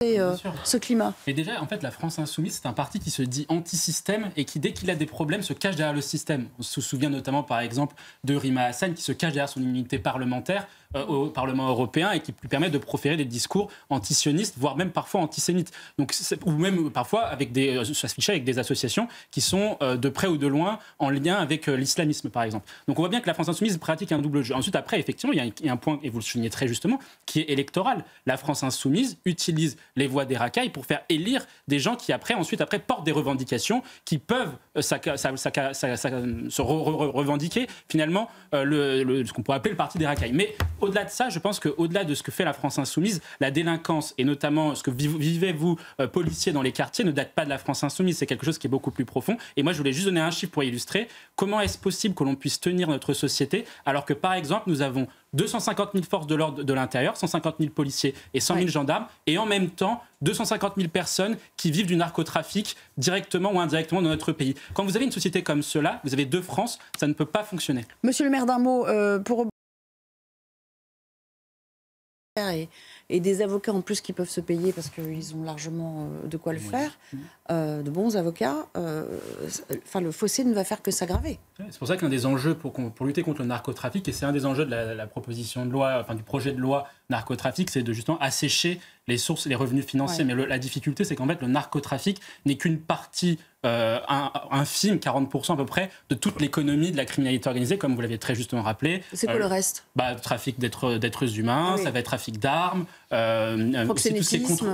ce climat. Et déjà, en fait, la France Insoumise, c'est un parti qui se dit anti-système et qui, dès qu'il a des problèmes, se cache derrière le système. On se souvient notamment, par exemple, de Rima Hassan, qui se cache derrière son immunité parlementaire au Parlement européen et qui lui permet de proférer des discours antisionistes, voire même parfois antisémites. Donc, ou même parfois s'afficher avec des associations qui sont de près ou de loin en lien avec l'islamisme, par exemple. Donc, on voit bien que la France Insoumise pratique un double jeu. Ensuite, après, effectivement, il y a un point, et vous le soulignez très justement, qui est électoral. La France Insoumise utilise les voix des racailles pour faire élire des gens qui ensuite portent des revendications qui peuvent se revendiquer finalement ce qu'on pourrait appeler le parti des racailles. Mais au-delà de ça, je pense qu'au-delà de ce que fait la France Insoumise, la délinquance et notamment ce que vivez vous, policiers dans les quartiers, ne date pas de la France Insoumise. C'est quelque chose qui est beaucoup plus profond. Et moi, je voulais juste donner un chiffre pour illustrer comment est-ce possible que l'on puisse tenir notre société alors que, par exemple, nous avons 250 000 forces de l'ordre de l'intérieur, 150 000 policiers et 100 000 gendarmes, et en même temps 250 000 personnes qui vivent du narcotrafic directement ou indirectement dans notre pays. Quand vous avez une société comme cela, vous avez deux France, ça ne peut pas fonctionner. Monsieur le maire, d'un mot pour... Et des avocats en plus qui peuvent se payer parce qu'ils ont largement de quoi le faire, de bons avocats, le fossé ne va faire que s'aggraver. C'est pour ça qu'un des enjeux pour lutter contre le narcotrafic, et c'est un des enjeux de la proposition de loi, du projet de loi narcotrafic, c'est de justement assécher les sources, les revenus financiers. Mais la difficulté, c'est qu'en fait, le narcotrafic n'est qu'une partie infime, 40% à peu près, de toute l'économie de la criminalité organisée, comme vous l'avez très justement rappelé. C'est quoi le reste? Trafic d'êtres humains, ça va être trafic d'armes,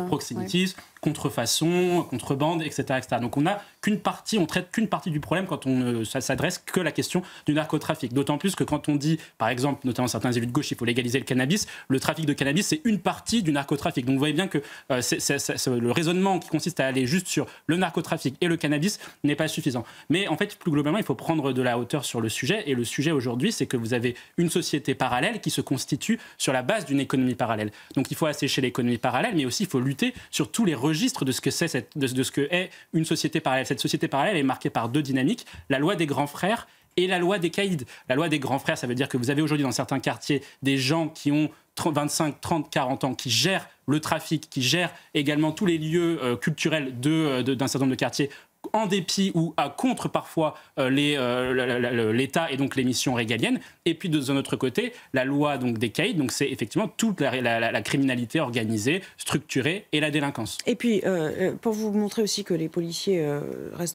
proxénétisme, contrefaçon, contrebande, etc., etc. Donc on traite qu'une partie du problème quand ça s'adresse que la question du narcotrafic. D'autant plus que quand on dit, par exemple, notamment certains élus de gauche, il faut légaliser le cannabis, le trafic de cannabis, c'est une partie du narcotrafic. Donc vous voyez bien que le raisonnement qui consiste à aller juste sur le narcotrafic et le cannabis n'est pas suffisant. Mais en fait, plus globalement, il faut prendre de la hauteur sur le sujet. Et le sujet aujourd'hui, c'est que vous avez une société parallèle qui se constitue sur la base d'une économie parallèle. Donc il faut assécher l'économie parallèle, mais aussi il faut lutter sur tous les registres de ce que est une société parallèle. Cette société parallèle est marquée par deux dynamiques, la loi des grands frères et la loi des caïds. La loi des grands frères, ça veut dire que vous avez aujourd'hui dans certains quartiers des gens qui ont 25, 30, 40 ans, qui gèrent le trafic, qui gèrent également tous les lieux culturels d'un certain nombre de quartiers, en dépit ou contre parfois l'État et donc les missions régaliennes. Et puis de notre côté, la loi donc, des caïds, donc c'est effectivement toute la criminalité organisée, structurée et la délinquance. Et puis, pour vous montrer aussi que les policiers restent